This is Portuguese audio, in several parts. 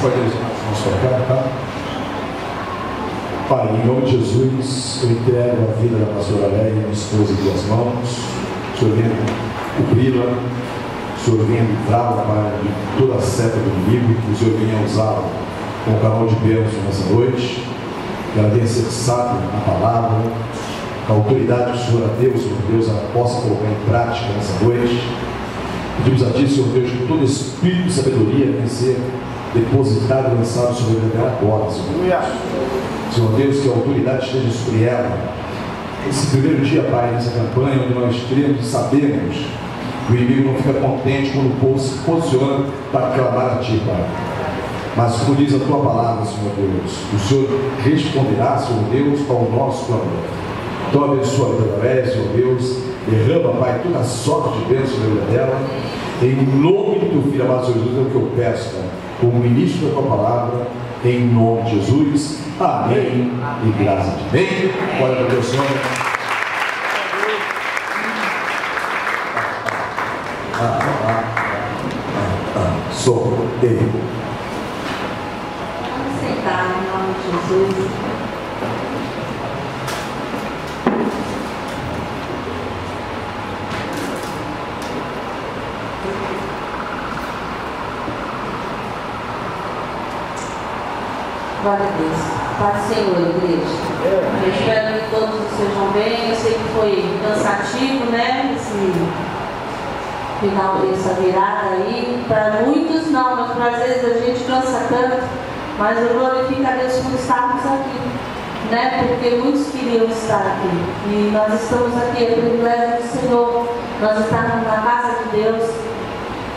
pode nos tocar, tá? Pai, em nome de Jesus, eu entrego a vida da pastora Léia e minha esposa em tuas mãos. O Senhor venha cobri-la, o Senhor venha livrá-la, Pai, de toda a seta do inimigo, que o Senhor venha usá-la como canal de bênção nessa noite, que ela venha ser sábia na palavra, a autoridade que o Senhor a Deus, meu Deus, ela possa colocar em prática nessa noite. Pedimos a Ti, Senhor Deus, que todo espírito de sabedoria venha ser depositado e lançado sobre ela agora, Senhor Deus. Senhor Deus, que a autoridade esteja sobre ela. Esse primeiro dia, Pai, nessa campanha, onde nós cremos e sabemos que o inimigo não fica contente quando o povo se posiciona para clamar a Ti, Pai. Mas como diz a Tua palavra, Senhor Deus, o Senhor responderá, Senhor Deus, ao nosso clamor. Então abençoa a vida da Léia, Senhor Deus, derrama, Pai, toda a sorte de bênção na vida dela. Em nome do Teu Filho amado, Senhor Jesus, é o que eu peço, Pai, como ministro da Tua palavra, em nome de Jesus. Amém. E graças a Deus. Bem, olha para Deus, Senhor. Sou ele. Vamos sentar em nome de Jesus. Glória a Deus. Pai do Senhor, igreja. Eu espero que todos estejam bem. Eu sei que foi cansativo, né? Esse final, essa virada aí. Para muitos não, mas às vezes a gente cansa tanto. Mas eu glorifico a Deus por estarmos aqui, né? Porque muitos queriam estar aqui. E nós estamos aqui, é privilégio do Senhor. Nós estamos na casa de Deus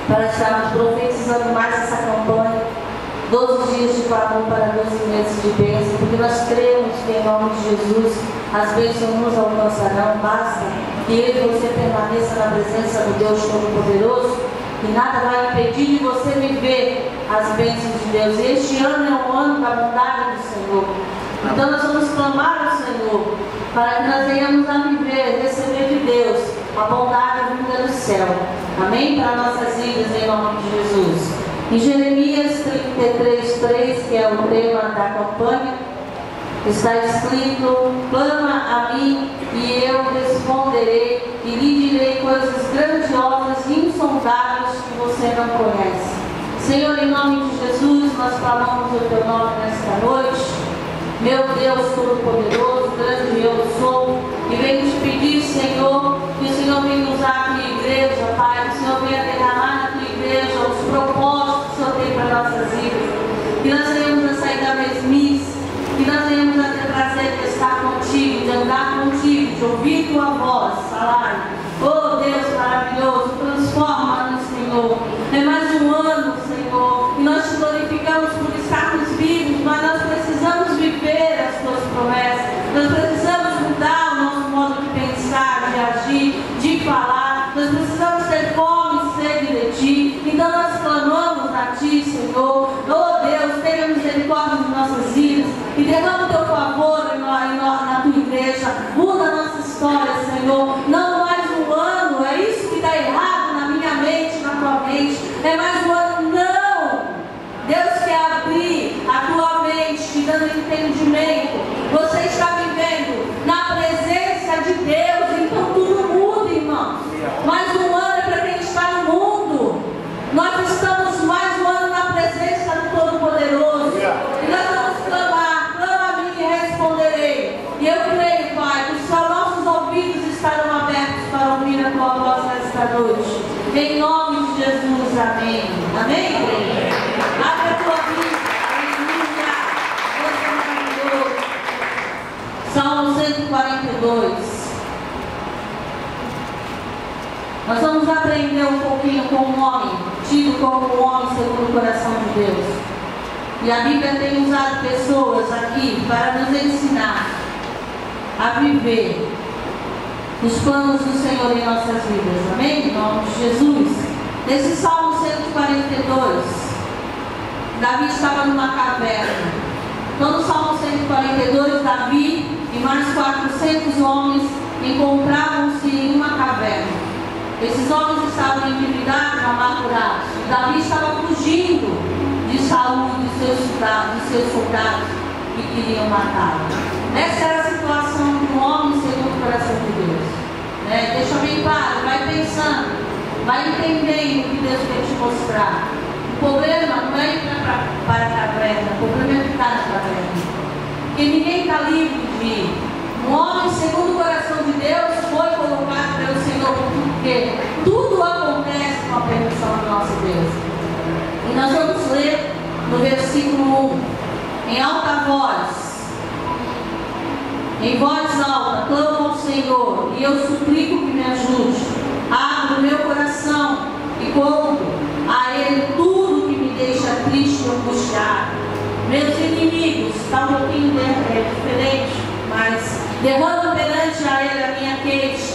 para estarmos profetizando mais essa campanha. 12 dias de clamor para 12 meses de bênção, porque nós cremos que em nome de Jesus as bênçãos nos alcançarão. Basta que eu e você permaneça na presença do Deus Todo-Poderoso e nada vai impedir de você viver as bênçãos de Deus. E este ano é um ano da bondade do Senhor. Então nós vamos clamar ao Senhor para que nós venhamos a viver, receber de Deus a bondade vinda do céu. Amém? Para nossas vidas em nome de Jesus. Em Jeremias 33:3, que é o tema da campanha, está escrito: clama a mim e eu responderei e lhe direi coisas grandiosas e insondáveis que você não conhece. Senhor, em nome de Jesus, nós clamamos o Teu nome nesta noite. Meu Deus Todo-Poderoso, grande eu sou, e venho te pedir, Senhor, que o Senhor venha usar a Tua igreja, Pai, que o Senhor venha derramar na Tua igreja os propósitos que o Senhor tem para nossas vidas, que nós venhamos a sair da mesmice, que nós venhamos a ter prazer de estar contigo, de andar contigo, de ouvir Tua voz, falar. Oh Deus maravilhoso, transforma-nos, Senhor. É mais um ano, Senhor, e nós te glorificamos por estarmos vivos, mas nós precisamos viver as Tuas promessas, nós precisamos mudar o nosso modo de pensar, de agir, de falar, nós precisamos ter fome e sede de Ti. Então nós clamamos a Ti, Senhor. Oh Deus, tenha misericórdia de nossas vidas e derrama o Teu favor na Tua igreja. Muda a nossa história, Senhor. Não mais um ano, é isso que está errado na minha mente, na Tua mente. É mais um ano, não. Deus quer abrir a tua mente, te dando entendimento. Você está vivendo na presença de Deus, então tudo muda, irmãos. Mais um ano é para quem está no mundo. Nós estamos mais um ano na presença do Todo-Poderoso. E nós vamos clamar, clama a mim e responderei. E eu creio, Pai, que os nossos ouvidos estarão abertos para ouvir a Tua voz nesta noite. Em nome de Jesus, amém. Amém, igreja? Abre a tua vida, aleluia. Deus é maravilhoso. Salmo 142. Nós vamos aprender um pouquinho com um homem, tido como um homem segundo o coração de Deus. E a Bíblia tem usado pessoas aqui para nos ensinar a viver os planos do Senhor em nossas vidas. Amém? Em nome de Jesus. Nesse Salmo 142, Davi estava numa caverna. Então no Salmo 142, Davi e mais 400 homens encontravam-se em uma caverna. Esses homens estavam endividados, amargurados. Davi estava fugindo de Saul, de seus soldados que queriam matá-lo. Essa era a situação de um homem segundo o coração de Deus. Deixa bem claro, vai pensando, vai entendendo o que Deus quer te mostrar. O problema não é ir para a caverna, o problema é ficar na caverna. Porque ninguém está livre de ir. Um homem segundo o coração de Deus foi colocado pelo Senhor, porque tudo acontece com a permissão do nosso Deus. E nós vamos ler no versículo 1, em alta voz. Em voz alta, clamo ao Senhor, e eu suplico que me ajude. Abro o meu coração e conto a Ele tudo que me deixa triste e angustiado. Meus inimigos, está um pouquinho diferente, mas derramo perante a Ele a minha queixa.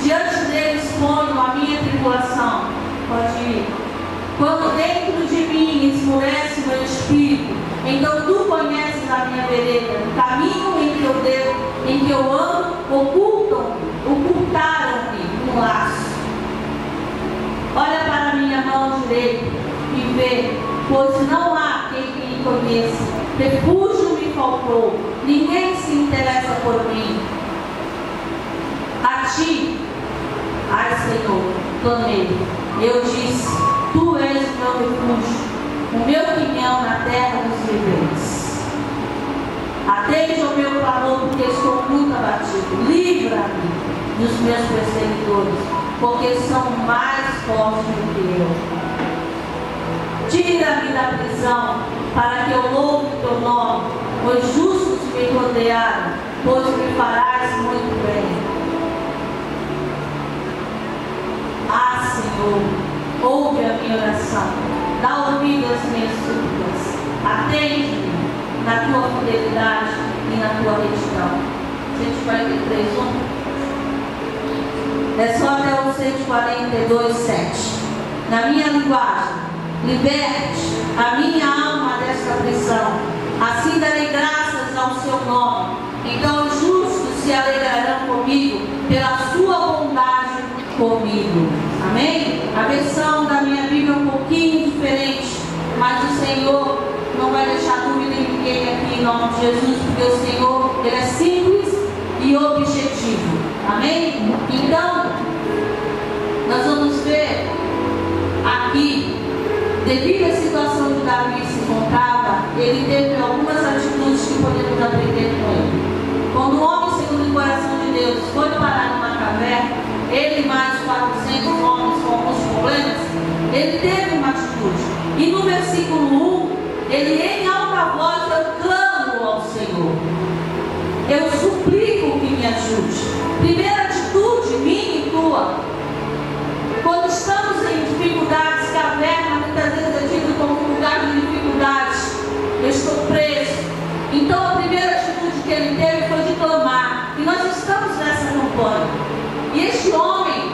Diante dele exponho a minha tribulação. Pode ir. Quando dentro de mim esmurece o meu espírito, então tu conheces a minha vereda, o caminho em que eu ando, ocultaram-me um laço. Olha para a minha mão direita e vê, pois não há quem me conheça. Refúgio me faltou, ninguém se interessa por mim. A ti, ai Senhor, clamei. Eu disse, tu és o meu refúgio, o meu quinhão na terra dos viventes. Atende ao meu clamor, porque estou muito abatido. Livra-me dos meus perseguidores, porque são mais fortes do que eu. Tira-me da prisão, para que eu louve o teu nome. Os justos me rodearam, pois me farás muito bem. Ah, Senhor, ouve a minha oração, dá ouvido às minhas súplicas, atende-me na tua fidelidade e na tua retidão. 143, 1. É só até o 142, 7. Na minha linguagem, liberte a minha alma desta prisão, assim darei graças ao seu nome. Então os justos se alegrarão comigo, pela sua bondade comigo. Amém? A versão da minha Bíblia é um pouquinho diferente, mas o Senhor não vai deixar dúvida em ninguém aqui em nome de Jesus, porque o Senhor, Ele é simples e objetivo. Amém? Então, nós vamos ver aqui, devido à situação que Davi se encontrava, ele teve algumas atitudes que podemos aprender com ele. Quando o homem segundo o coração de Deus foi parar numa caverna, ele e mais 400 homens com alguns problemas, ele teve uma atitude. E no versículo 1, ele em alta voz, eu clamo ao Senhor. Eu suplico que me ajude. Primeira atitude, minha e tua. Quando estamos em dificuldades, caverna, muitas vezes é tido como um lugar de dificuldades. Eu estou preso. Então a primeira atitude que ele teve foi de clamar. E nós estamos nessa campanha. E este homem,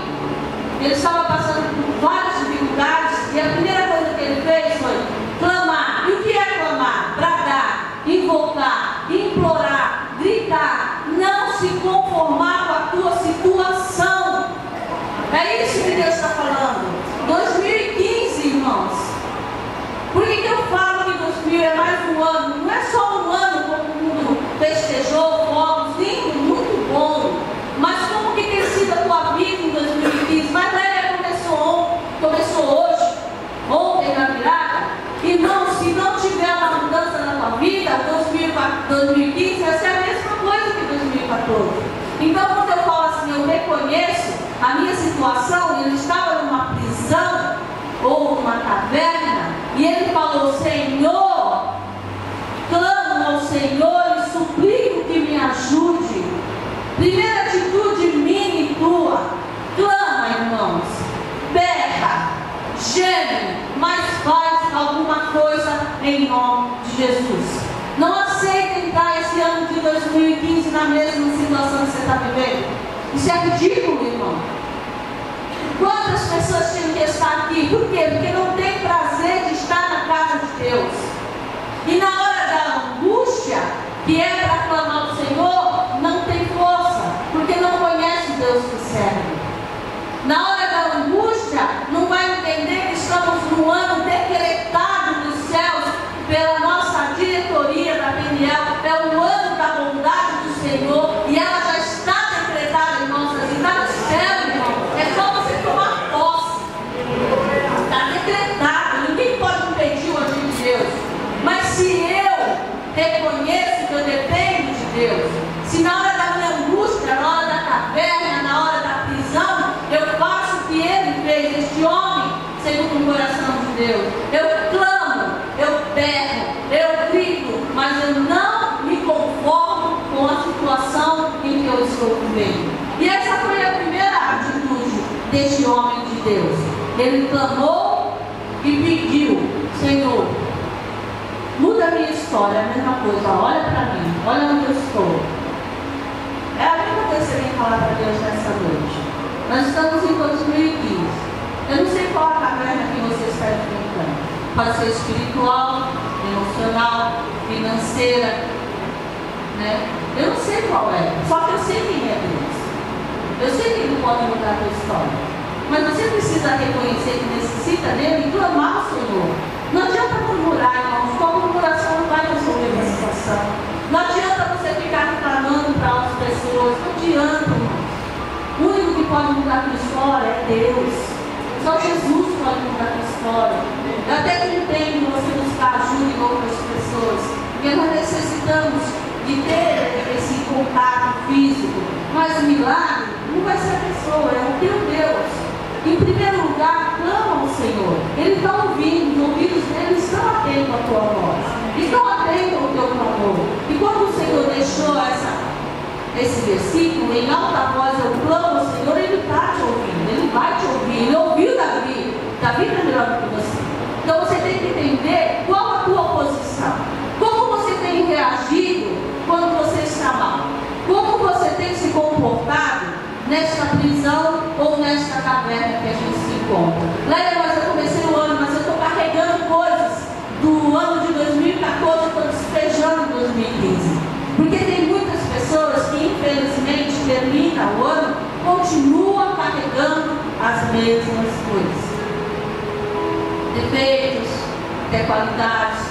ele estava passando por várias dificuldades. E a primeira coisa que ele fez foi clamar. E o que é clamar? Bradar, invocar, implorar, gritar. Não se conformar com a tua situação. É isso que Deus está falando. 2015, irmãos. Por que eu falo que 2000 é mais um ano? Não é só um ano como o mundo festejou, fogos, lindo, muito bom. Mas como que tem sido a tua vida em 2015? Mas ela começou hoje, ontem na virada. Irmão, se não tiver uma mudança na tua vida, 2015 vai ser a mesma coisa que 2014. Então, quando eu falo assim, eu reconheço a minha situação, ele estava numa prisão ou numa caverna, e ele falou, Senhor, clamo ao Senhor e suplico que me ajude. Primeira atitude minha e tua, clama, irmãos, berra, geme, mas faz alguma coisa em nome de Jesus. Não aceita entrar esse ano de 2015 na mesma situação que você está vivendo. Isso é ridículo, irmão. Quantas pessoas tinham que estar aqui? Por quê? Porque não tem prazer de estar na casa de Deus. E na hora da angústia, que é para clamar ao Senhor, não tem força, porque não conhece o Deus que serve. Na hora da angústia, não vai entender que estamos num ano decretado dos céus pela reconheço que eu dependo de Deus. Se na hora da minha angústia, na hora da caverna, na hora da prisão, eu faço o que ele fez, este homem, segundo o coração de Deus. Eu clamo, eu berro, eu grito, mas eu não me conformo com a situação em que eu estou vivendo. E essa foi a primeira atitude deste homem de Deus. Ele clamou e pediu: Senhor, muda a minha história. A mesma coisa, olha para mim, olha onde eu estou. É a mesma coisa que você vem falar para Deus nessa noite. Nós estamos em 2015. Eu não sei qual a caverna que você está enfrentando. Pode ser espiritual, emocional, financeira, né? Eu não sei qual é, só que eu sei quem é Deus. Eu sei que Ele pode mudar a tua história. Mas você precisa reconhecer que necessita dele e clamar ao Senhor. Não adianta murmurar, irmãos, com a murmuração não vai resolver a situação. Não adianta você ficar reclamando para outras pessoas, não adianta, irmãos. O único que pode mudar a tua história é Deus. Só Jesus pode mudar a tua história. Eu até que entendo você buscar ajuda em outras pessoas, porque nós necessitamos de ter esse contato físico, mas o milagre não vai ser a pessoa, é o teu Deus. Em primeiro lugar, clama ao Senhor. Ele está ouvindo, os ouvidos dele estão atentos à tua voz, estão atentos ao teu clamor. E quando o Senhor deixou esse versículo, em alta voz eu clamo ao Senhor, Ele está te ouvindo, Ele vai te ouvir. Ele ouviu Davi. Davi é melhor do que você. Então você tem que entender qual a tua posição, como você tem reagido quando você está mal, como você tem se comportado nesta prisão ou nesta caverna que a gente se encontra. Lélia, mas eu comecei o ano, mas eu estou carregando coisas do ano de 2014, estou despejando em 2015. Porque tem muitas pessoas que infelizmente terminam o ano, continuam carregando as mesmas coisas. Defeitos, até qualidades,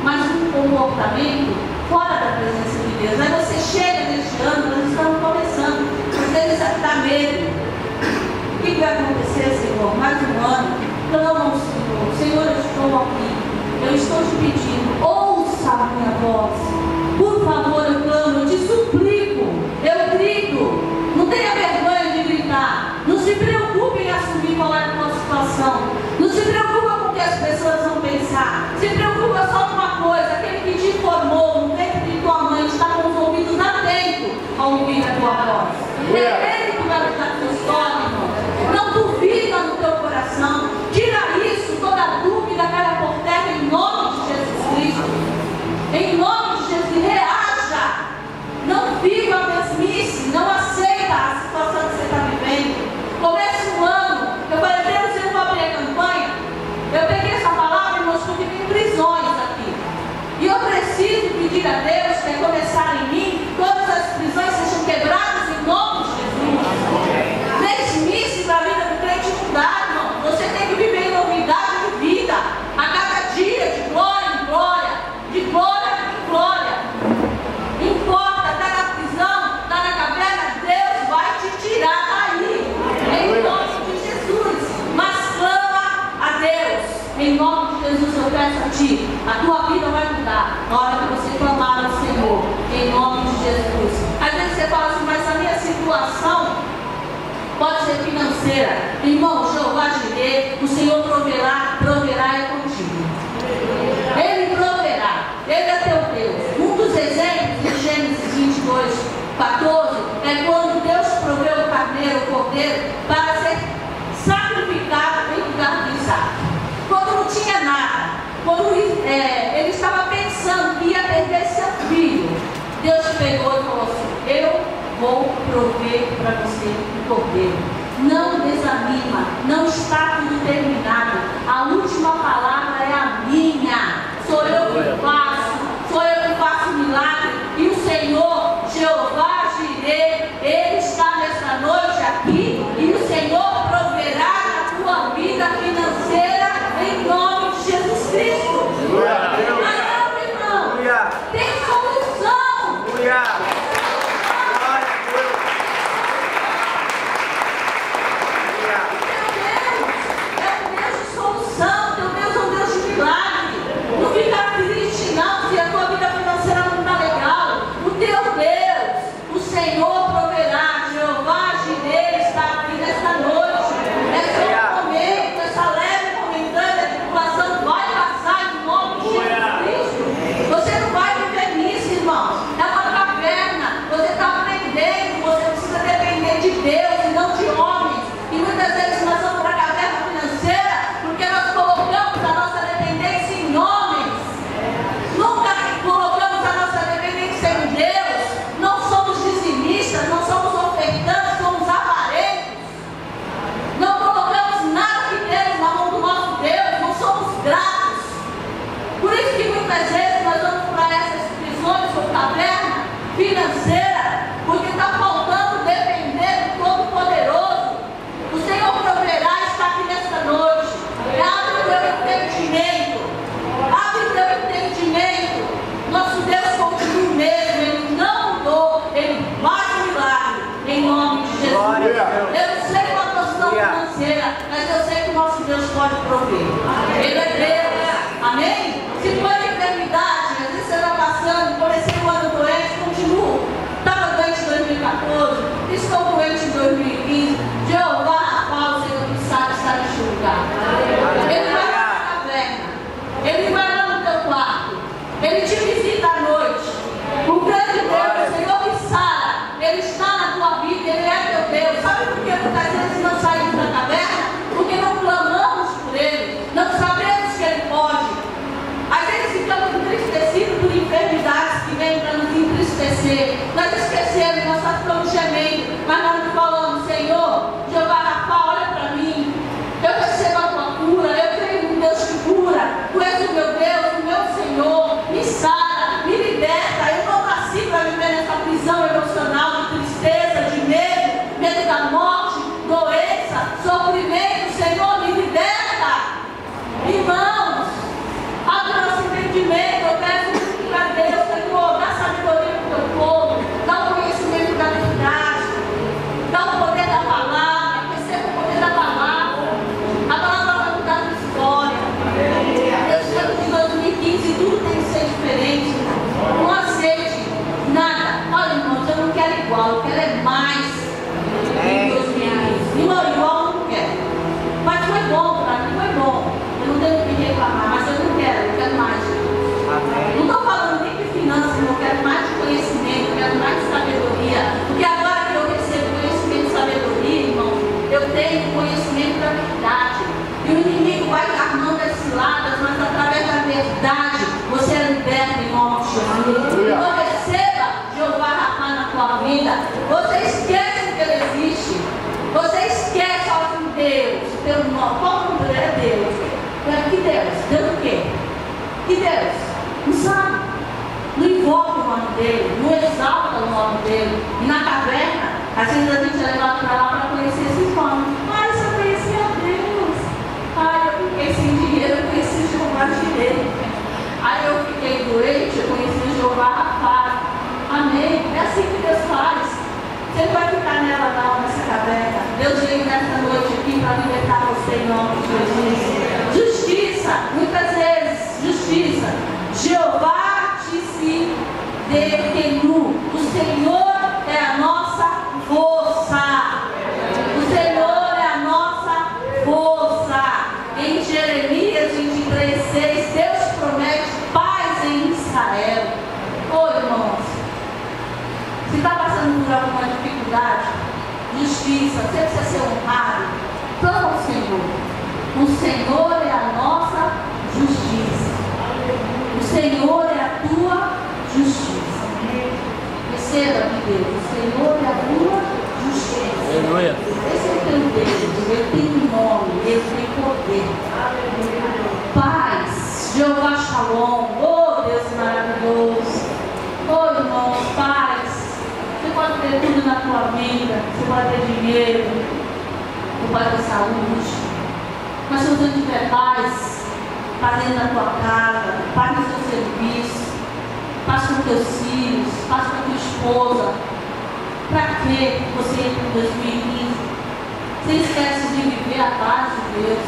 mas um comportamento fora da presença de Deus. Aí você chega neste ano, nós estamos começando, às vezes dá medo. O que vai acontecer, Senhor? Mais um ano, clama ao Senhor. Senhor, eu estou aqui, eu estou te pedindo, ouça a minha voz. Por favor, eu clamo, eu te suplico, eu grito. Não tenha vergonha de gritar. Não se preocupe em assumir qual é a tua situação. Não se preocupa com o que as pessoas vão pensar. Se preocupa só com uma coisa: aquele que te formou no peito de tua mãe está com os ouvidos atentos ao ouvir a tua voz. É Ele que vai mudar a tua história, irmão. Não duvida no teu coração. Tira isso, toda dúvida cai por terra em nome de Jesus Cristo. Em nome de Jesus, reaja. Não viva a mesmice, não aceita a situação que você está vivendo. Comece um ano. Eu falei: Deus, eu vou abrir a campanha. Eu peguei essa palavra, irmãos, porque tem prisões aqui. E eu preciso pedir a Deus que começar em mim, todas as prisões sejam quebradas em nome de Jesus. Mesmice para a vida do crente não dá, irmão. Você tem que viver em novidade de vida, a cada dia, de glória em glória, de glória em glória. Não importa, está na prisão, está na caverna, Deus vai te tirar daí, em nome de Jesus. Mas clama a Deus, em nome de Jesus. Eu peço a ti, a tua vida vai mudar na hora que você clamar ao Senhor, em nome de Jesus. Às vezes você fala assim: mas a minha situação pode ser financeira. Irmão, Jeová Jireh, o Senhor proverá é contigo. Ele proverá, Ele é teu Deus. Um dos exemplos de Gênesis 22, 14 é quando Deus proveu o carneiro, o cordeiro, para ser sacrificado em lugar de Isaac. Quando não tinha nada, quando ele estava pensando que ia perder seu filho, Deus pegou e falou assim: eu vou prover para você o cordeiro. Não desanima, não está tudo terminado. A última palavra é a minha. Sou eu que faço milagre. E o Senhor, Jeová Jireh, Ele está nesta noite aqui. E o Senhor proverá na tua vida financeira em nome de Jesus Cristo. Não, irmão. Tem solução. pode prover. Ele é Deus. Amém? Se for a enfermidade, às vezes você está passando, comecei o ano doente, continuo. Estava doente em 2014, estou doente em 2015. Jeová, Rafa, o Senhor que sabe estar neste lugar. Ele vai lá na caverna, ele vai lá no teu quarto, ele te visita à noite. O grande Deus, o Senhor que sara, ele está na tua vida, ele é teu Deus. Sabe por que muitas vezes não saímos da caverna? Porque não clamamos por ele, não sabemos que ele pode. Às vezes ficamos entristecidos por enfermidades que vêm para nos entristecer. Nós esquecemos, nós só ficamos gemendo, mas nós não falamos: Senhor, Jeová Rafa, olha para mim, eu recebo a tua cura, eu creio no Deus que cura, tu és o meu Deus, o meu Senhor, me sara, me liberta. Eu não nasci para viver nessa prisão emocional de tristeza, de medo, medo da morte, doença, sofrimento. Senhor, me liberta. Irmãos, abre o nosso entendimento. Eu peço muito para Deus, Senhor, dá sabedoria para o teu povo, dá o conhecimento da verdade, dá o poder da palavra, receba o poder da palavra. A palavra vai mudar a história. Nesse ano de 2015 tudo tem que ser diferente. Não aceite nada. Olha, irmãos, eu não quero igual, eu quero é mais em 2015. Não, igual eu não quero. Mas foi bom para mim, foi bom. Eu não tenho o que reclamar, mas eu não quero, eu quero mais. Não estou falando nem de finanças, eu quero mais de conhecimento, eu quero mais de sabedoria. Porque agora que eu recebo conhecimento e sabedoria, irmão, eu tenho conhecimento da verdade. E o inimigo vai armando as ciladas, mas através da verdade você é liberto em nome de Jesus. Então receba Jeová Rafa na tua vida. Você esquece que ele existe. Você esquece, fala assim: Deus, pelo nome, qual o nome é Deus? Que Deus? Deus o quê? Que Deus? Não sabe. Não invoca o nome dele, não exalta o nome dele. E na caverna, às vezes a gente é levado para lá para conhecer esses nomes. Ai, só conhecia Deus. Ai, eu fiquei sem dinheiro, eu conheci Jeová direito. Aí eu fiquei doente, eu conheci Jeová Rafa. Amém? É assim que Deus faz. Você não vai ficar nela não, nessa caverna. Deus veio nessa noite aqui para libertar você em nome de Jesus. Justiça, muitas vezes, justiça. Jeová disse Dekenu. O Senhor é a nossa força. O Senhor é a nossa força. Em Jeremias 23:6, Deus promete paz em Israel. Ô irmãos, se está passando por alguma dificuldade, justiça, você precisa ser honrado, clama ao Senhor. O Senhor é a nossa justiça. O Senhor é a tua justiça. Receba de Deus. O Senhor é a tua justiça. Aleluia. Esse é o teu Deus. Ele tem nome, ele tem poder. Paz, Jeová Shalom. Oh Deus maravilhoso. Oh irmãos, paz. Você pode ter tudo na tua vida. Você pode ter dinheiro. Você pode ter saúde. Mas se você tiver paz, paz dentro da tua casa, paz no seu serviço, paz com teus filhos, paz com a tua esposa, para que você entre em 2015? Você esquece de viver a paz de Deus.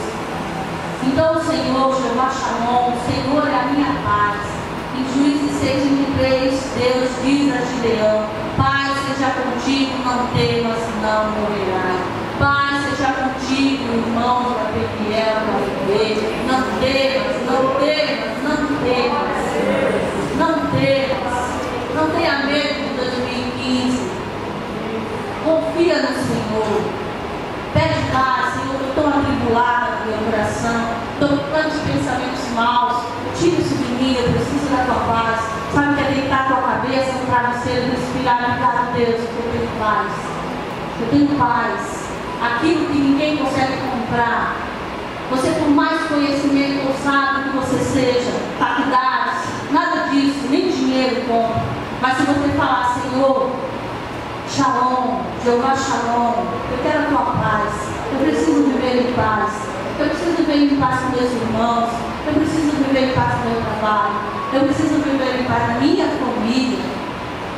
Então o Senhor, Jeová Shalom, o Senhor é a minha paz. Em Juízes 6:23, Deus diz a Gideão: paz seja contigo, não temas, não morrerás. Paz seja contigo, irmãos da Bequiel, da igreja. Não temas, não temas, não temas. Não temas. Não tenha medo de 2015. Confia no Senhor. Pede paz, Senhor, eu estou atribulada no meu coração. Estou com tantos pensamentos maus. Tira isso de mim, eu preciso da tua paz. Sabe que é deitar a tua cabeça no travesseiro e respirar, obrigado, Deus, porque eu tenho paz. Eu tenho paz. Aquilo que ninguém consegue comprar. Você, por mais conhecimento ou sábio que você seja, faculdades, nada disso, nem dinheiro compra. Mas se você falar: Senhor, Shalom, Jeová Shalom, eu quero a tua paz, eu preciso viver em paz, eu preciso viver em paz com meus irmãos, eu preciso viver em paz com o meu trabalho, eu preciso viver em paz na minha família.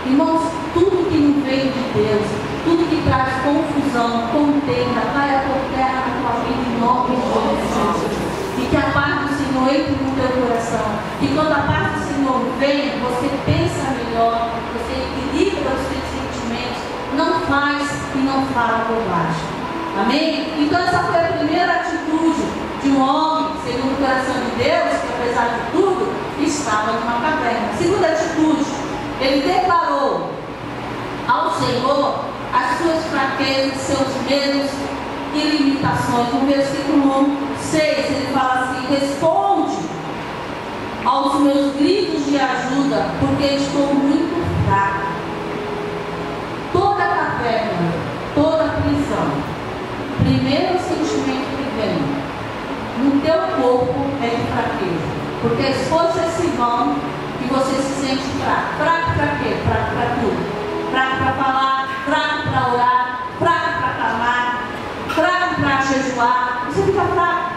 Irmãos, tudo que não vem de Deus, tudo que traz confusão, contenda, vai por terra na tua vida em nome de Jesus. que a paz do Senhor entre no teu coração. E quando a paz do Senhor vem, você pensa melhor, você equilibra os seus sentimentos, não faz e não fala bobagem. Amém? Então essa foi a primeira atitude de um homem, segundo o coração de Deus, que apesar de tudo, estava numa caverna. Segunda atitude, ele declarou ao Senhor as suas fraquezas, seus medos e limitações. No versículo 6, ele fala assim: responde aos meus gritos de ajuda, porque estou muito fraco. Toda caverna, toda prisão, primeiro sentimento que vem no teu corpo é de fraqueza, porque as forças se vão e você se sente fraco. Fraco para quê? Fraco para tudo. Fraco para falar, fraco para orar, fraco para clamar, fraco para jejuar. Você fica fraco,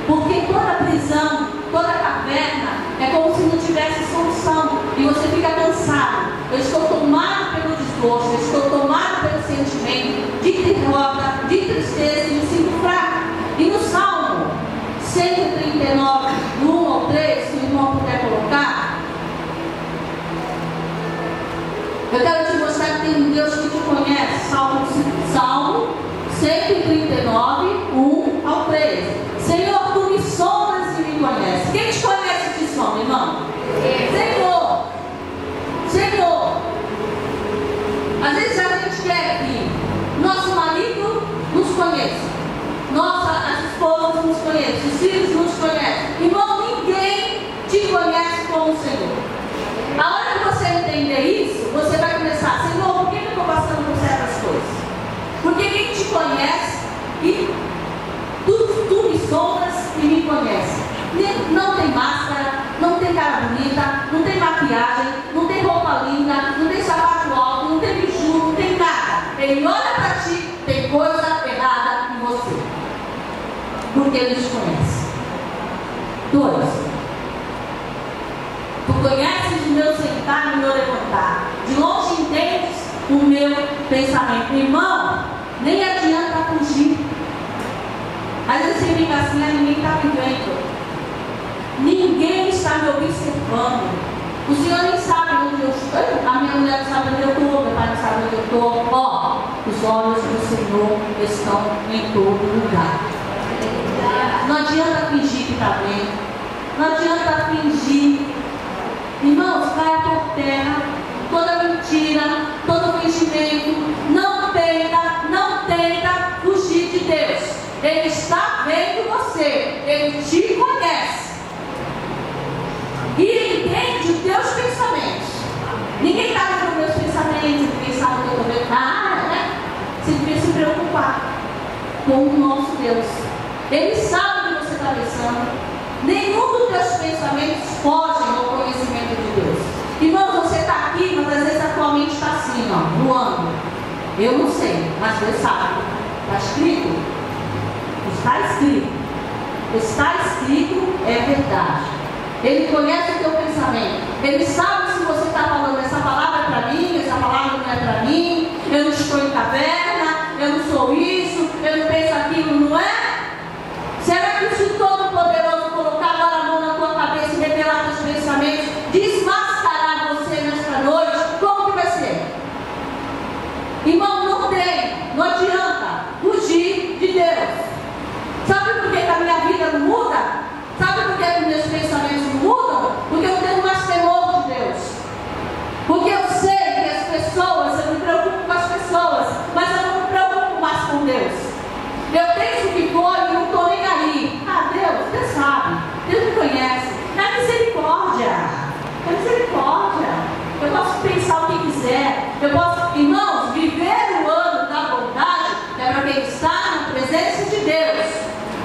porque toda prisão, toda caverna é como se não tivesse solução e você fica cansado. Eu estou tomado pelo desgosto, eu estou tomado pelo sentimento de derrota, de tristeza e me sinto fraco. E no Salmo 139, do 1 ao 3, se o irmão puder colocar, eu quero te mostrar que tem um Deus que te conhece. Salmo 139, 1 ao 3. Senhor, tu me sondas e me conheces. Quem te conhece te sonda, irmão? Senhor. Senhor. Às vezes a gente quer que nosso marido nos conheça, as esposas nos conhecem, os filhos nos conhecem. Irmão, ninguém te conhece como o Senhor. A hora que você entender isso, você vai começar: Senhor, por que eu estou passando por certas coisas? Porque quem te conhece, e tu me sondas e me conhece. Não tem máscara, não tem cara bonita, não tem maquiagem, não tem roupa linda, não tem sapato alto, não tem biju, não tem nada. Ele olha para ti, tem coisa errada em você, porque ele te conhece. 2. Tu conheces o meu sentar e o meu levantar. De longe entendes o meu pensamento. Irmão, nem adianta fugir. Às vezes você fica assim: ninguém está me vendo, ninguém está me observando, o Senhor nem sabe onde eu estou, a minha mulher não sabe onde eu estou, meu pai não sabe onde eu estou. Ó, os olhos do Senhor estão em todo lugar. Não adianta fingir que está bem, não adianta fingir. Irmãos, caia por terra toda mentira, todo fingimento. Não tenta fugir de Deus. Ele está vendo você, ele te conhece e ele entende os teus pensamentos. Ninguém está vendo os meus pensamentos, ninguém sabe o que eu estou vendo. Né? Você devia se preocupar com o nosso Deus. Ele sabe o que você está pensando. Nenhum dos teus pensamentos fogem ao conhecimento de Deus. Irmão, você está aqui, mas às vezes a tua mente está assim, ó, voando. Eu não sei, mas Deus sabe. Está escrito? Está escrito. Está escrito, é verdade. Ele conhece o teu pensamento. Ele sabe se você está falando: essa palavra é para mim, essa palavra não é para mim, eu não estou em caverna, eu não sou isso, eu não penso aquilo, não é? Será que se o Todo-Poderoso colocar agora a mão na tua cabeça e revelar teus pensamentos, desmascarar você nesta noite, como que vai ser? Irmão, não adianta fugir de Deus. Sabe por que a minha vida não muda? Sabe por que os meus pensamentos não mudam? Porque eu tenho mais temor de Deus. Porque eu sei que as pessoas, eu me preocupo com as pessoas, mas eu não me preocupo mais com Deus. Eu penso que for e não estou nem aí. Deus sabe, Deus me conhece. É misericórdia. É misericórdia. Eu posso pensar o que quiser. Eu posso, irmãos, viver o ano da bondade é para quem está na presença de Deus.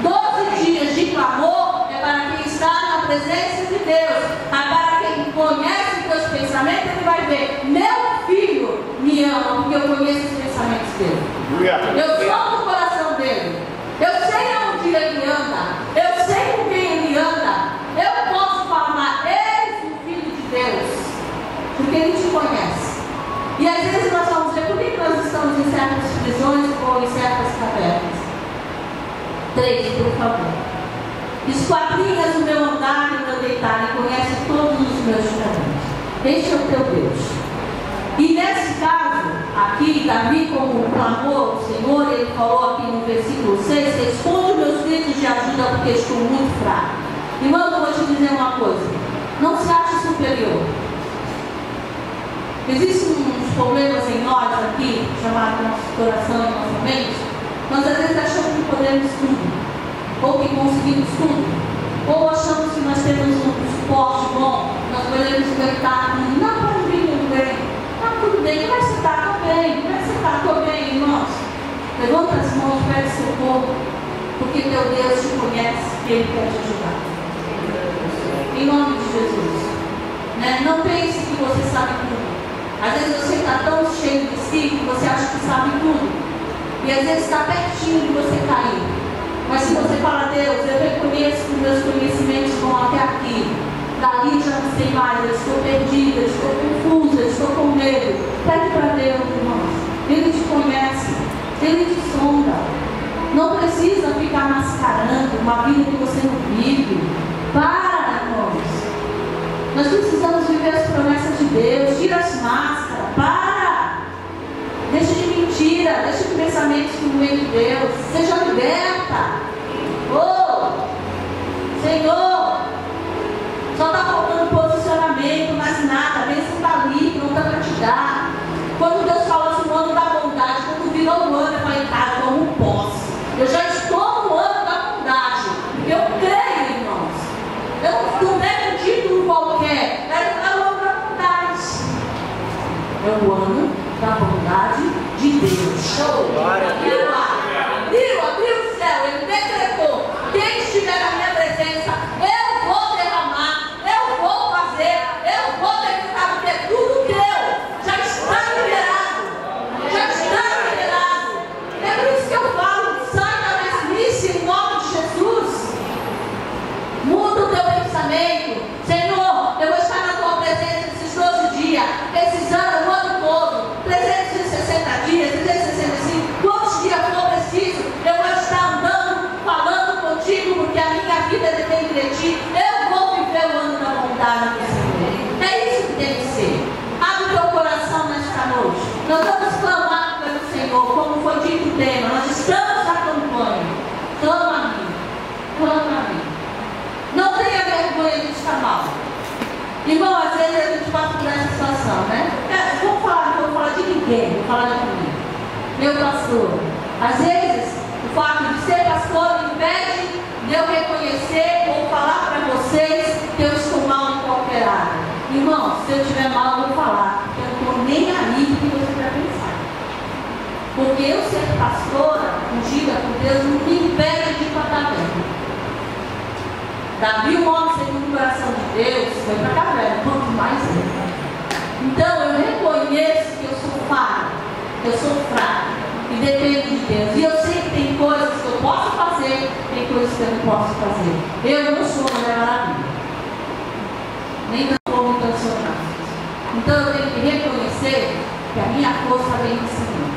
12 dias de clamor é para quem está na presença de Deus. Agora, quem conhece os teus pensamentos, ele vai ver: meu filho me ama, porque eu conheço os pensamentos dele. Eu sou do coração dele. Eu sei aonde ele anda. Eu sei com quem ele anda. Eu posso falar: eis o Filho de Deus, porque ele te conhece. E às vezes nós vamos dizer: por que nós estamos em certas prisões ou em certas cavernas? 3, por favor. esquadrinhas o meu andar e o meu deitar e conhece todos os meus caminhos. Este é o teu Deus. E nesse caso, aqui, Davi, como clamou o Senhor, ele falou aqui no versículo 6, responde os meus gritos de ajuda porque estou muito fraco. Irmão, eu vou te dizer uma coisa, não se ache superior. Existem uns problemas em nós aqui, chamados nosso coração e nossa mente, nós às vezes achamos que podemos tudo, ou que conseguimos tudo, ou achamos que nós temos um suporte bom, nós podemos aguentar tudo, não pode vir muito bem, está tudo bem, vai sentar, estou bem, vai sentar, estou bem, irmãos. Levanta as mãos, pede socorro, porque teu Deus te conhece e Ele quer te ajudar. Em nome de Jesus. Né? Não pense que você sabe tudo. Às vezes você está tão cheio de si que você acha que sabe tudo. E às vezes está pertinho de você cair. Mas se você fala, Deus, eu reconheço que meus conhecimentos vão até aqui. Dali já não sei mais, eu estou perdida, eu estou confusa, eu estou com medo. Pede para Deus, irmãos. Ele te conhece, Ele te sonda. Não precisa ficar mascarando uma vida que você não vive. Para, irmãos. Nós precisamos viver as promessas de Deus. Tira as máscaras. Para. Deixa de mentira. Deixa de pensamentos que não vem de Deus. Seja liberta. Oh, Senhor, só está faltando posicionamento, mas nada. A bênção está ali, pronta para te dar. Quando Deus fala assim, o ano da bondade, quando virou o ano, eu falei, cara, eu não posso. Eu já estou no ano da bondade. Eu creio, irmãos. Eu não pego um título qualquer. É o ano da bondade. É o ano da bondade de Deus. Show! Abriu o céu, Ele decretou. Quem estiver na minha presença, eu vou derramar, eu vou fazer, eu vou decretar, porque tudo que eu já está liberado. Já está liberado. É por isso que eu falo, sai da mesmice em nome de Jesus. Muda o teu pensamento. Senhor, eu vou estar na tua presença esses 12 dias, esses anos, o ano todo, 360 dias, 365, quantos dias for preciso, eu vou estar andando, falando contigo, porque a minha vida depende de ti. Eu vou viver o ano da bondade do Senhor. É isso que tem que ser. Abre o teu coração nesta noite. Nós vamos clamar pelo Senhor, como foi dito o tema. Nós estamos na campanha. Clama a mim. Clama a mim. Não tenha vergonha de estar mal. Irmão, às vezes a gente passa por essa situação, né? Não vou falar de ninguém, vou falar de mim. Meu pastor. Às vezes, o fato de ser pastor impede de eu reconhecer ou falar para vocês que eu estou mal em qualquer área. Irmão, se eu estiver mal, eu vou falar. Porque eu não estou nem aí do que você vai pensar. Porque eu ser pastora, ungida por Deus, não me impede de estar vendo. Davi, um homem segundo o coração de Deus, foi para a caverna, quanto mais eu. Então eu reconheço que eu sou falha, eu sou fraca, e dependo de Deus. E eu sei que tem coisas que eu posso fazer, tem coisas que eu não posso fazer. Eu não sou Mulher Maravilha, nem como intencional. Então eu tenho que reconhecer que a minha força vem do Senhor.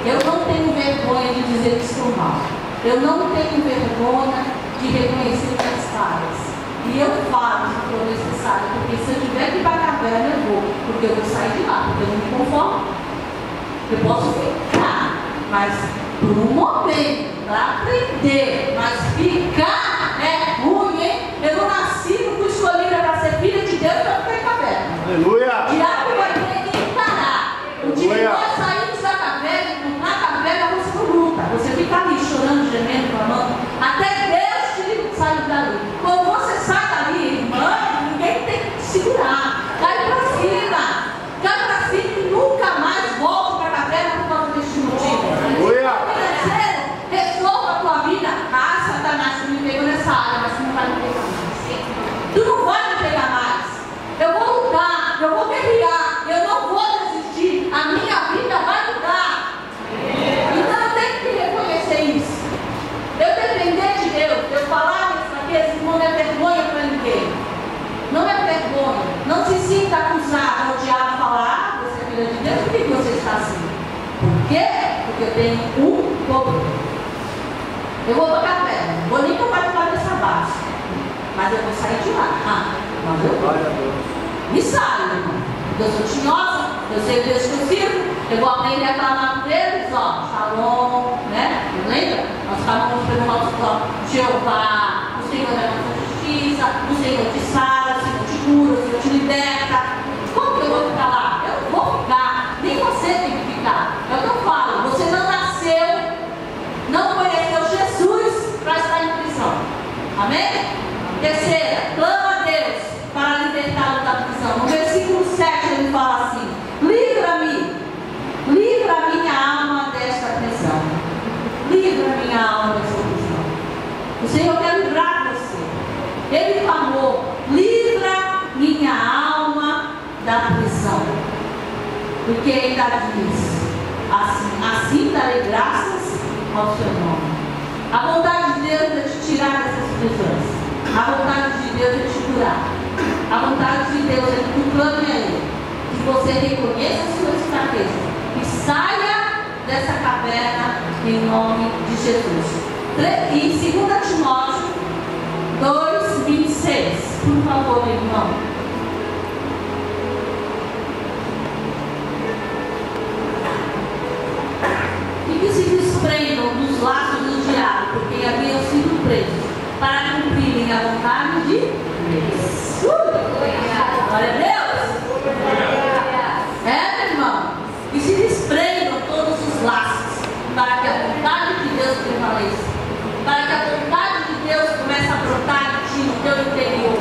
Eu não tenho vergonha de dizer que estou mal. Eu não tenho vergonha de reconhecer minhas falhas. E eu falo se for necessário, porque se eu tiver que ir para a caverna, eu vou, porque eu vou sair de lá, porque eu não me conformo. Eu posso ficar, mas por um momento, para aprender, mas ficar é ruim, hein? Eu não nasci, não fui escolhida para ser filha de Deus para ficar em caverna. Aleluia! O diabo vai ter que encarar. O dia que nós saímos da caverna, na caverna você não luta, você fica ali chorando, gemendo, clamando, até Deus te sair dali. Quando você sai dali, irmã, ninguém tem que te segurar. Cai para cima e nunca mais volte para a caverna por causa deste motivo. Financeiro, resolva a tua vida. Ah, Satanás, tu me pegou nessa área, mas tu não vai me pegar mais. Tu não vai me pegar mais. Eu vou lutar, eu vou guerrear, eu não vou desistir. A minha vida vai mudar. Então eu tenho que reconhecer isso. Eu depender de Deus, eu falar minhas fraquezas, não é vergonha para ninguém. Não é vergonha. Não se sinta acusado ao diabo falar, você é filha de Deus, por que você está assim? Por quê? Porque eu tenho um problema. Eu vou para a caverna, vou nem tomar de cabeça baixa. mas eu vou sair de lá. Mas eu vou. Me saio, irmão. Eu sou tinhosa, eu sei o Deus que eu sirvo, eu vou aprender a clamar por eles, ó, Shalom, né? Lembra? Nós falamos pelo nosso Jeová, o Senhor é a nossa justiça, o Senhor te sara, o Senhor te cura, o Senhor te liberta. Como que eu vou ficar lá? Eu não vou ficar, nem você tem que ficar. É o que eu falo, você não nasceu, não conheceu Jesus para estar em prisão. Amém? Terceira, clama a Deus para libertá-lo da prisão. No versículo 7 ele fala assim: livra-me, livra a minha alma desta prisão. Livra a minha alma desta prisão. O Senhor quer livrar você. Ele clamou: livra minha alma da prisão. Porque ainda diz assim darei graças ao seu nome. A vontade de Deus é te tirar dessas prisões. A vontade de Deus é te curar. A vontade de Deus é que tu clame a Ele, que você reconheça as suas fraquezas e saia dessa caverna em nome de Jesus. E 2 Timóteo 2:26, por favor, irmão. E que se desprendam dos laços do diabo, porque haviam sido presos, para cumprirem a vontade de Deus. Glória a Deus! Meu irmão? E se desprendam todos os laços, para que a vontade de Deus prevaleça, para que a vontade de Deus comece a brotar em ti, no teu interior.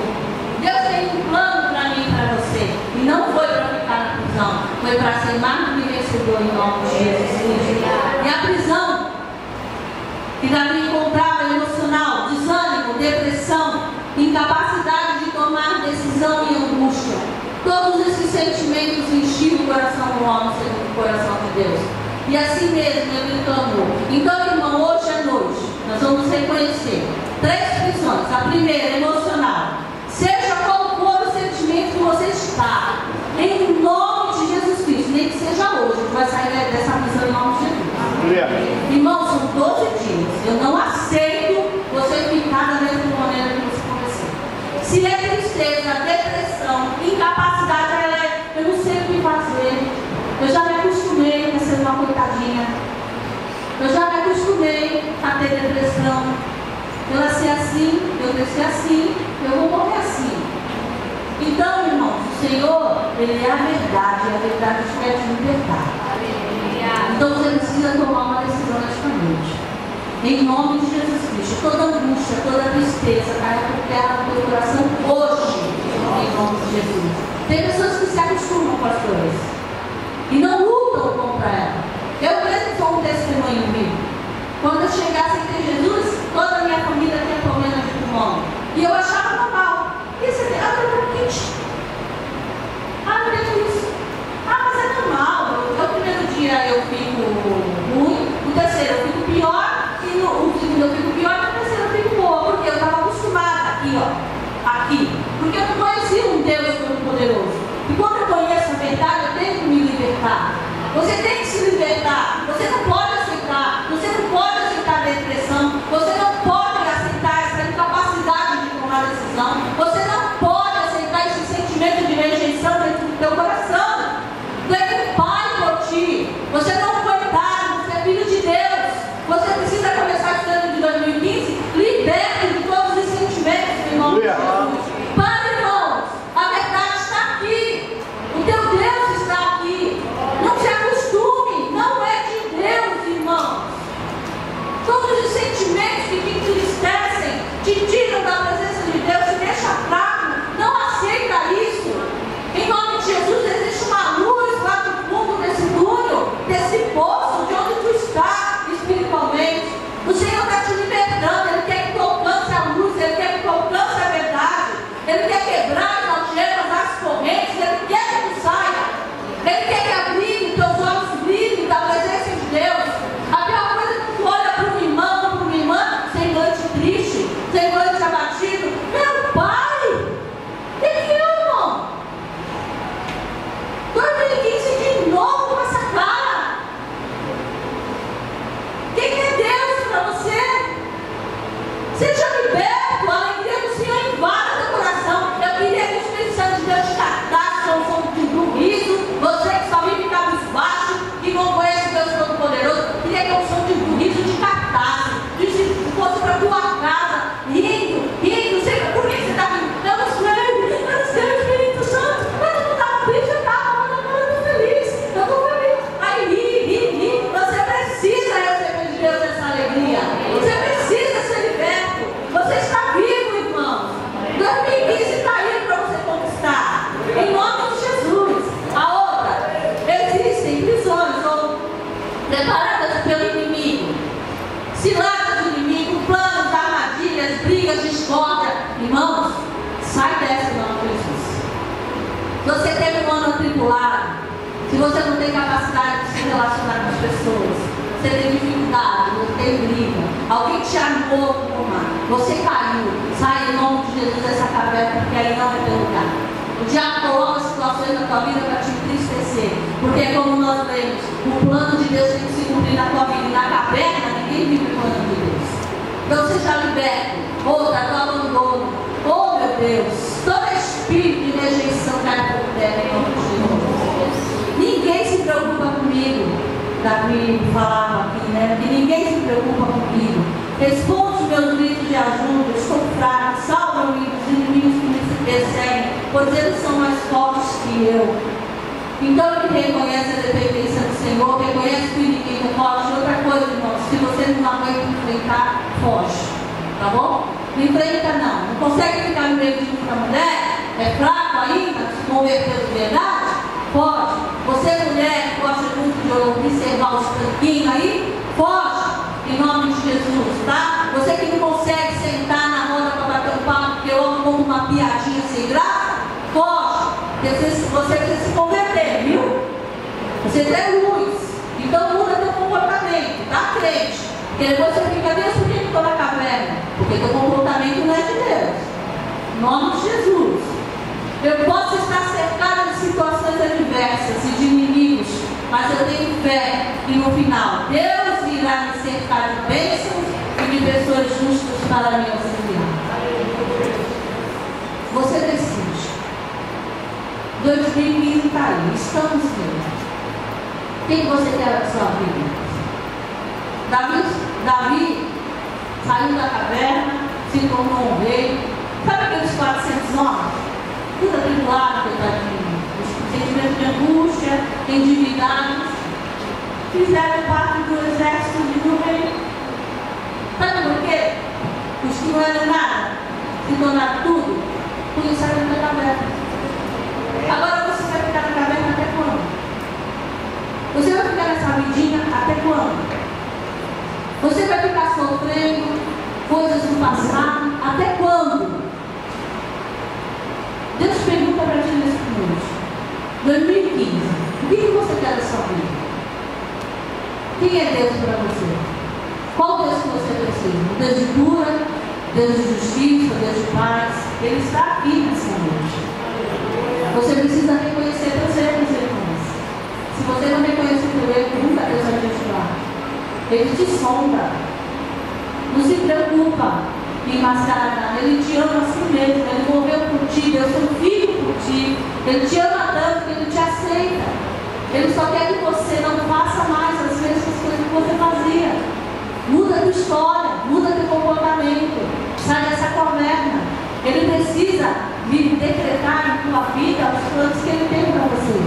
Deus tem um plano para mim e para você, e não foi para ficar na prisão, foi para ser mais do que vencedor em nome de Jesus Cristo. E a prisão que Davi encontrava emocional, desânimo, depressão, incapacidade de tomar decisão e angústia. Todos esses sentimentos enchiam o coração do homem segundo o coração de Deus. E assim mesmo ele clamou. Então, irmão, hoje à noite nós vamos reconhecer 3 prisões. A primeira, emocional. Seja qual for o sentimento que você está, em nome de Jesus Cristo, nem que seja hoje, que vai sair dessa prisão em nome de Jesus. Irmão, são 12 dias. Eu não aceito você ficar da mesma maneira que você começou. Se é tristeza, depressão, incapacidade, eu não sei o que fazer. Eu já me acostumei a ser uma coitadinha. Eu já me acostumei a ter depressão. Eu nasci assim, eu cresci assim, eu vou morrer assim. Então, irmãos, o Senhor, Ele é a verdade, e a verdade te quer te libertar. Então você precisa tomar uma decisão nesta noite. Em nome de Jesus Cristo, toda angústia, toda tristeza caia por terra no teu coração hoje, em nome de Jesus. Tem pessoas que se acostumam com as coisas e não lutam contra ela. Eu mesmo sou um testemunho vivo. Quando eu chegasse a ter Jesus, toda a minha família tinha problema de pulmão. E eu achava normal. E você tem bronquite. Eu tenho isso. Mas é normal. O primeiro dia eu fico ruim, o terceiro eu fico pior, e o segundo eu fico pior, e o terceiro eu fico boa, porque eu estava acostumada aqui, ó. Aqui. Porque eu não conhecia um Deus todo poderoso. E quando eu conheço a verdade, eu tenho que me libertar. Você tem que se libertar. Você não pode aceitar. Você não pode aceitar a depressão. Você não pode aceitar essa incapacidade de tomar decisão. Você não pode aceitar esse sentimento de rejeição dentro do teu coração. Tem um pai por ti. Você não foi dado. Você é filho de Deus. Você precisa começar esse ano de 2015 liberto de todos os sentimentos em nome de Jesus. Para, irmãos, a verdade está aqui. O teu Deus está aqui. Não se acostume. Se você teve um ano atribulado, se você não tem capacidade de se relacionar com as pessoas, você tem dificuldade, você tem briga, alguém te chamou para uma, você caiu, sai em nome de Jesus dessa caverna, porque aí não é teu lugar. O diabo coloca situações na tua vida para te entristecer, porque como nós vemos, o plano de Deus tem que se cumprir na tua vida, e na caverna ninguém vive o plano de Deus. Então seja liberto, outra do abandono, oh meu Deus, todo espírito de rejeição cai por terra em nome de Jesus. Ninguém se preocupa comigo. Davi falava aqui, né? Que ninguém se preocupa comigo. Responde meus gritos de ajuda. Estou fraco. Salva-me dos inimigos que me perseguem, pois eles são mais fortes que eu. Então ele reconhece a dependência do Senhor, reconhece que o inimigo é forte. Outra coisa, irmãos, se você não aguenta enfrentar, foge. Tá bom? Não enfrenta não. Não consegue ficar no meio de muita mulher? É fraco ainda? Se converter de verdade? Pode. Você, mulher, que gosta muito de observar os tanquinhos aí, foge, em nome de Jesus, tá? Você que não consegue sentar na roda para bater um papo, porque eu amo como uma piadinha sem graça, foge. Você precisa se converter, viu? Você tem luz, então muda teu comportamento, tá, crente? Porque depois você fica, Deus, por que eu estou na caverna? Porque teu comportamento não é de Deus. Em nome de Jesus. Eu posso estar cercada de situações adversas e de inimigos, mas eu tenho fé que no final Deus irá me cercar de bênçãos e de pessoas justas para me auxiliar. Você decide. 2015 está aí, estamos vendo. O que você quer da sua vida? Davi saiu da caverna, se tornou um rei. Sabe aqueles 400 homens? Tudo atribulado, coitadinho, sentimento de angústia, endividados, fizeram parte do exército do rei. Sabe por quê? Os que não eram nada se tornaram tudo, por isso saíram da caverna. Agora você vai ficar na caverna até quando? Você vai ficar nessa vidinha até quando? Você vai ficar sofrendo coisas do passado até quando? Deus pergunta para ti nesse minuto, 2015, o que você quer da sua vida? Quem é Deus para você? Qual Deus que você precisa? Um Deus de cura, Deus de justiça, Deus de paz? Ele está aqui nessa noite. Você precisa reconhecer teus erros, irmãos. Se você não reconhecer teu erro, nunca Deus vai te ajudar. Ele te sonda. Não se preocupa em mascarar nada. Ele te ama assim mesmo. Ele morreu por ti, deu seu filho por ti. Ele te ama tanto que ele te aceita. Ele só quer que você não faça mais as mesmas coisas que você fazia. Muda a tua história, muda teu comportamento. Sai dessa caverna. Ele precisa vir decretar em tua vida os planos que ele tem para você.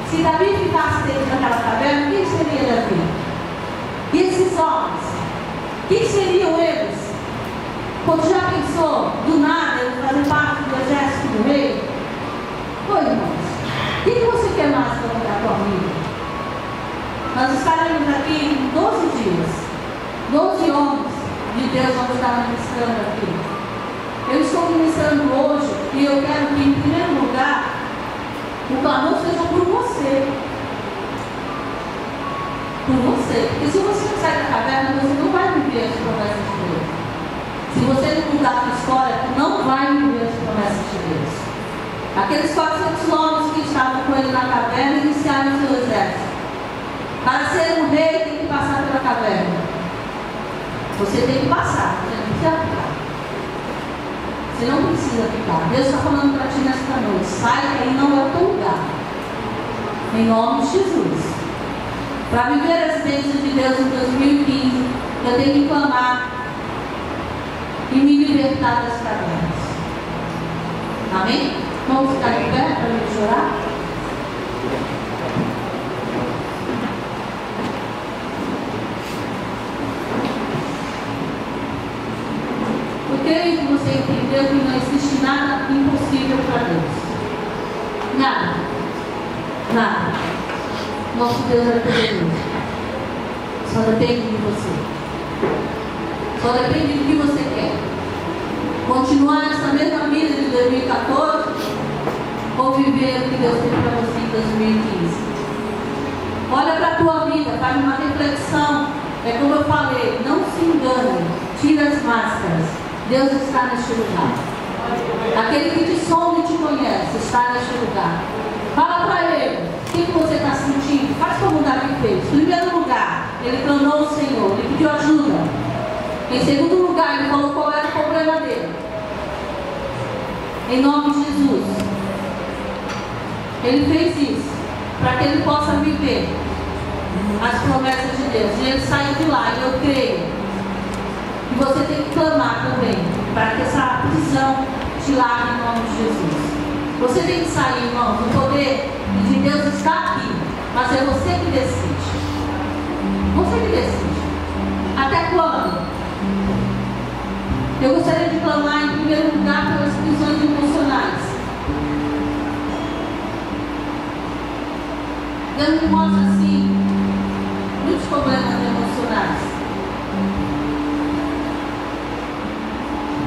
Se Davi ficasse dentro daquela caverna, quem seria Davi? E esses homens? Quem seriam eles? Quando já pensou, do nada, ele fazer parte do exército do rei? Oi, irmãos, o que você quer mais para a tua vida? Nós estaremos aqui em 12 dias. 12 homens de Deus vão estar ministrando aqui. Eu estou ministrando hoje e eu quero que, em primeiro lugar, o clamor seja por você. Por você. Porque se você não sair da caverna, você não vai viver as promessas de Deus. Se você não mudar a sua história, tu não vai viver as promessas de Deus. Aqueles 400 homens que estavam com ele na caverna iniciaram o seu exército. Para ser um rei, tem que passar pela caverna. Você tem que passar, você não precisa ficar. Você não precisa ficar. Deus está falando para ti nesta noite. Sai, que aí não é o teu lugar. Em nome de Jesus. Para viver as bênçãos de Deus em 2015, eu tenho que clamar e me libertar das cavernas. Amém? Vamos ficar de pé para a gente orar? Eu creio que você entendeu que não existe nada impossível para Deus. Nada. Nada. Nosso Deus é poderoso. Só depende de você. Só depende do que você quer. Continuar nessa mesma vida de 2014 ou viver o que Deus tem para você em 2015? Olha para a tua vida, faz uma reflexão. É como eu falei, não se engane, tira as máscaras. Deus está neste lugar. Aquele que te sonda e te conhece está neste lugar. Fala para ele, o que você está sentindo? Faz como Davi fez. Em primeiro lugar, ele clamou ao Senhor, ele pediu ajuda. Em segundo lugar, ele falou qual era o problema dele. Em nome de Jesus. Ele fez isso para que ele possa viver as promessas de Deus. E ele saiu de lá, e eu creio que você tem que clamar também para que essa prisão te lave em nome de Jesus. Você tem que sair, irmãos. O poder de Deus está aqui, mas é você que decide. Você que decide. Até quando? Eu gostaria de clamar em primeiro lugar pelas prisões emocionais. Deus me mostra assim muitos problemas emocionais.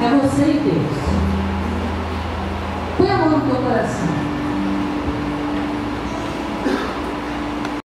É você e Deus. Põe a mão no teu coração.